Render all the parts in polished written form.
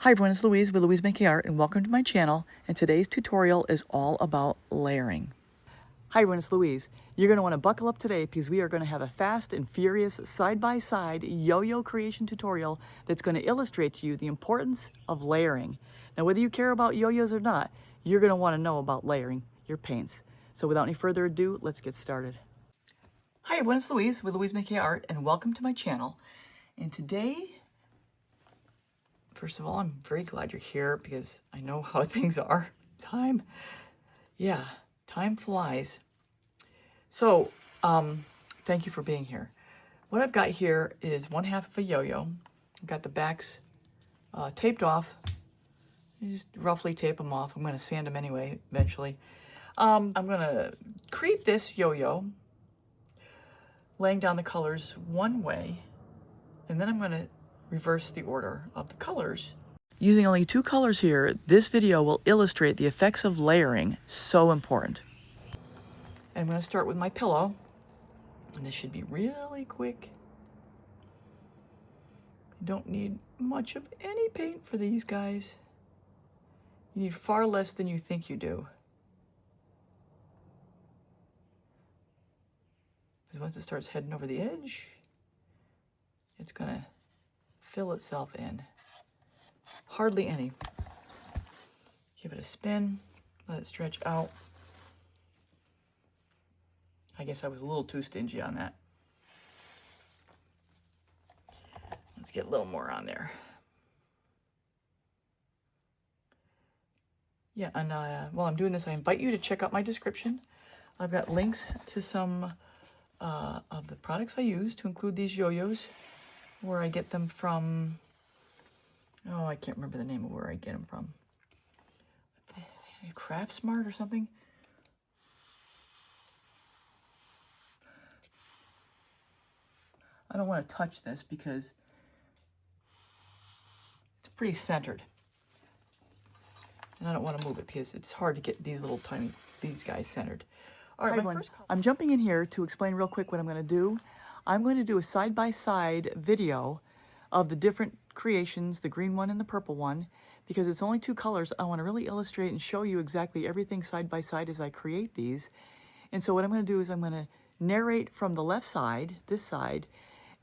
Hi everyone, it's Louise with louisemckayart and welcome to my channel, and today's tutorial is all about layering. Hi everyone, it's Louise. You're going to want to buckle up today because we are going to have a fast and furious side-by-side yo-yo creation tutorial that's going to illustrate to you the importance of layering. Now whether you care about yo-yos or not, you're going to want to know about layering your paints. So without any further ado, let's get started. Hi everyone, it's Louise with louisemckayart and welcome to my channel. And today, first of all, I'm very glad you're here because I know how things are. Time flies. So, thank you for being here. What I've got here is 1/2 of a yo-yo. I've got the backs taped off. You just roughly tape them off. I'm going to sand them anyway, eventually. I'm going to create this yo-yo, laying down the colors one way, and then I'm going to reverse the order of the colors. Using only 2 colors here, this video will illustrate the effects of layering, so important. And I'm going to start with my pillow, and this should be really quick. You don't need much of any paint for these guys. You need far less than you think you do. Because once it starts heading over the edge, it's going to fill itself in. Hardly any. Give it a spin, let it stretch out. I guess I was a little too stingy on that. Let's get a little more on there. Yeah, and while I'm doing this, I invite you to check out my description. I've got links to some of the products I use, to include these yo-yos, where I get them from. Oh, I can't remember the name of where I get them from. Craftsmart or something? I don't want to touch this because it's pretty centered. And I don't want to move it because it's hard to get these little tiny, these guys centered. All right, everyone, I'm jumping in here to explain real quick what I'm going to do. I'm going to do a side-by-side video of the different creations, the green one and the purple one, because it's only 2 colors. I want to really illustrate and show you exactly everything side by side as I create these. And so what I'm going to do is I'm going to narrate from the left side, this side,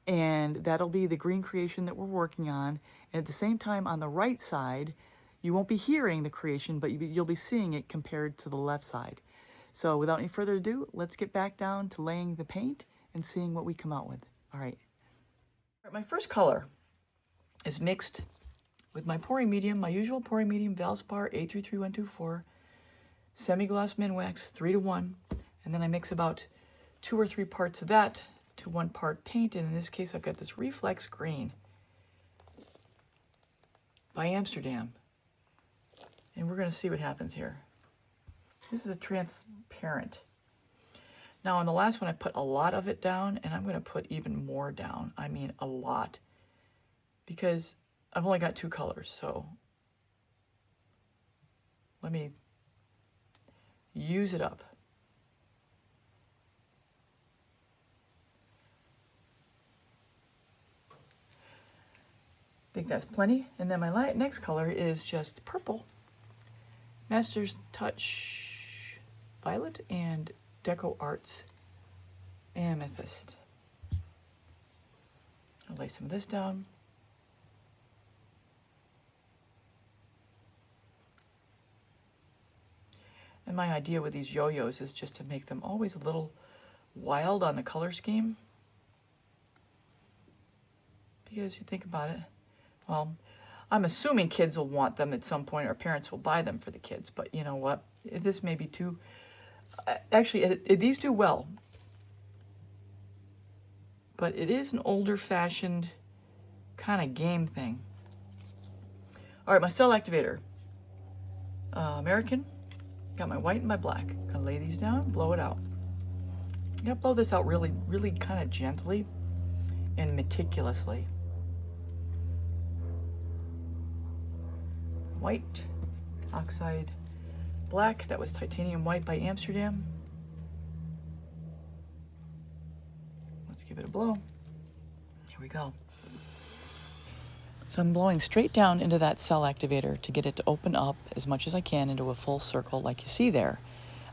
and that'll be the green creation that we're working on. And at the same time, on the right side, you won't be hearing the creation, but you'll be seeing it compared to the left side. So without any further ado, let's get back down to laying the paint and seeing what we come out with. All right. My first color is mixed with my pouring medium, my usual pouring medium, Valspar 833124, semi-gloss MinWax 3:1, and then I mix about 2 or 3 parts of that to 1 part paint, and in this case I've got this Reflex Green by Amsterdam, and we're going to see what happens here. This is a transparent. Now on the last one I put a lot of it down, and I'm going to put even more down. I mean a lot, because I've only got 2 colors, so let me use it up. I think that's plenty. And then my next color is just purple. Master's Touch Violet and Deco Arts Amethyst. I'll lay some of this down. And my idea with these yo-yos is just to make them always a little wild on the color scheme. Because you think about it, well, I'm assuming kids will want them at some point, or parents will buy them for the kids. But you know what? This may be too... Actually, these do well. But it is an older-fashioned kind of game thing. All right, my cell activator. American. Got my white and my black. Gonna lay these down, blow it out. I'm gonna blow this out really, really kind of gently and meticulously. White, Oxide, black. That was titanium white by Amsterdam. Let's give it a blow. Here we go. So I'm blowing straight down into that cell activator to get it to open up as much as I can into a full circle like you see there.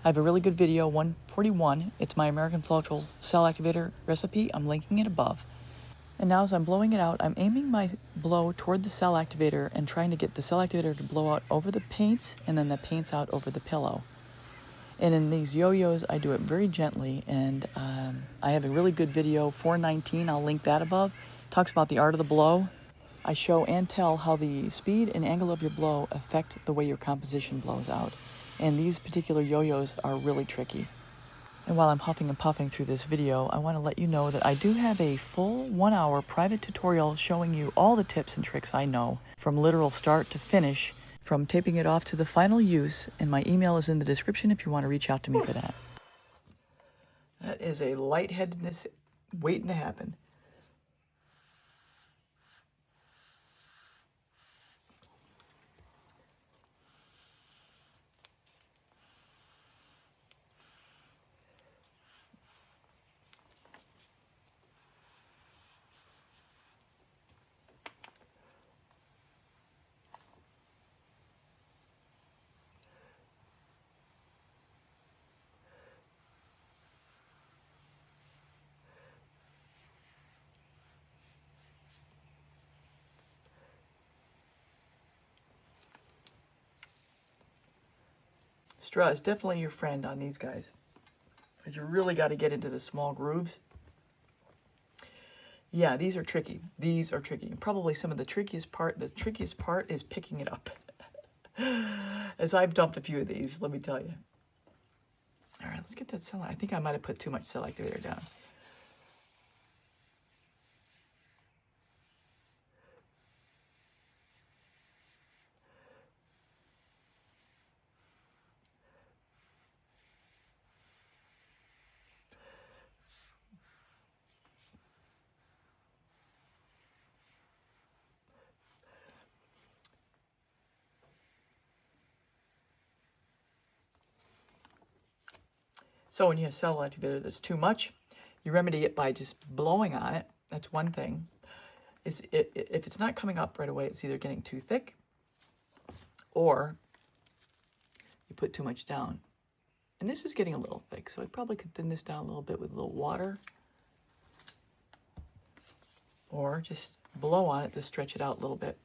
I have a really good video, 141. It's my American Floetrol cell activator recipe. I'm linking it above. And now as I'm blowing it out, I'm aiming my blow toward the cell activator and trying to get the cell activator to blow out over the paints and then the paints out over the pillow. And in these yo-yos, I do it very gently, and I have a really good video, 419, I'll link that above. Talks about the art of the blow. I show and tell how the speed and angle of your blow affect the way your composition blows out. And these particular yo-yos are really tricky. And while I'm huffing and puffing through this video, I want to let you know that I do have a full 1-hour private tutorial showing you all the tips and tricks I know, from literal start to finish, from taping it off to the final use, and my email is in the description if you want to reach out to me for that. That is a lightheadedness waiting to happen. Straw is definitely your friend on these guys, because you really got to get into the small grooves. Yeah, these are tricky. These are tricky. And probably some of the trickiest part is picking it up. As I've dumped a few of these, let me tell you. All right, let's get that cell. I think I might have put too much cell activator down. So when you have cell activator that's too much, you remedy it by just blowing on it. That's one thing. If it's not coming up right away, it's either getting too thick or you put too much down. And this is getting a little thick, so I probably could thin this down a little bit with a little water. Or just blow on it to stretch it out a little bit.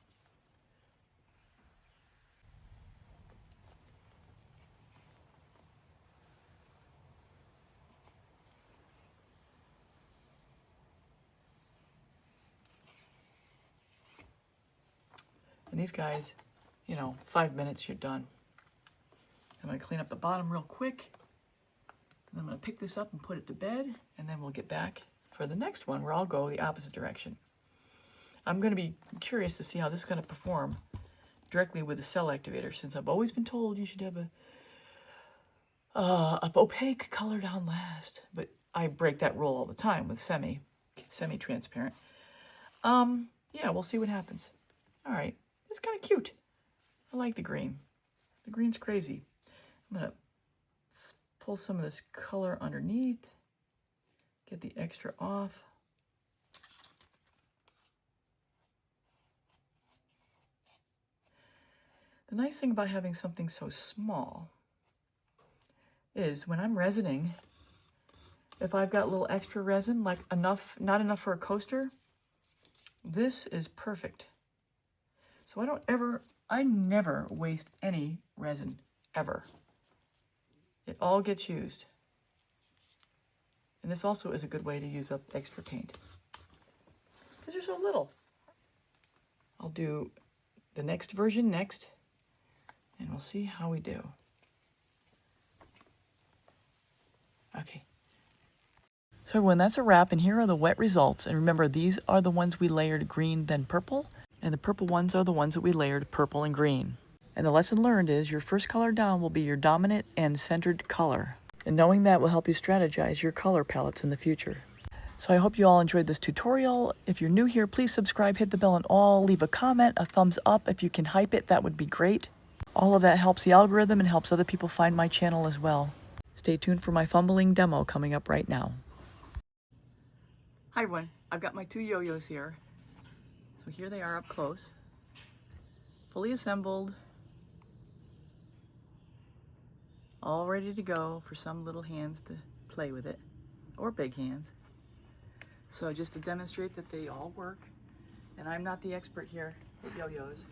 And these guys, you know, 5 minutes, you're done. I'm going to clean up the bottom real quick. And I'm going to pick this up and put it to bed. And then we'll get back for the next one where I'll go the opposite direction. I'm going to be curious to see how this is going to perform directly with the cell activator, since I've always been told you should have a opaque color down last. But I break that rule all the time with semi-transparent. Yeah, we'll see what happens. All right. It's kind of cute. I like the green. The green's crazy. I'm going to pull some of this color underneath. Get the extra off. The nice thing about having something so small is when I'm resining, if I've got a little extra resin, like not enough for a coaster, this is perfect. So I never waste any resin, ever. It all gets used. And this also is a good way to use up extra paint, because there's so little. I'll do the next version next, and we'll see how we do. Okay. So everyone, that's a wrap, and here are the wet results. And remember, these are the ones we layered green, then purple. And the purple ones are the ones that we layered purple and green. And the lesson learned is your first color down will be your dominant and centered color. And knowing that will help you strategize your color palettes in the future. So I hope you all enjoyed this tutorial. If you're new here, please subscribe, hit the bell and all, leave a comment, a thumbs up. If you can hype it, that would be great. All of that helps the algorithm and helps other people find my channel as well. Stay tuned for my fumbling demo coming up right now. Hi everyone, I've got my two yo-yos here. So So here they are up close, fully assembled, all ready to go for some little hands to play with it, or big hands. So just to demonstrate that they all work, and I'm not the expert here with yo-yos,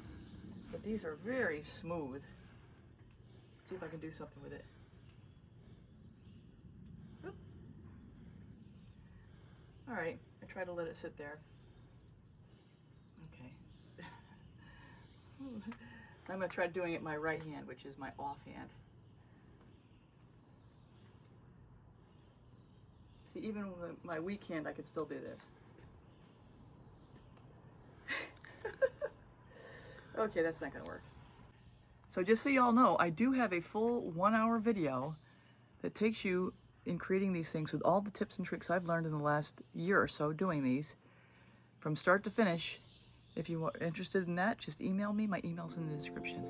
but these are very smooth. Let's see if I can do something with it. Oop. All right, I try to let it sit there. Okay. I'm gonna try doing it my right hand, which is my off hand. See, even with my weak hand, I could still do this. Okay, that's not gonna work. So just so you all know, I do have a full 1-hour video that takes you in creating these things with all the tips and tricks I've learned in the last year or so doing these, from start to finish. If you are interested in that, just email me. My email's in the description.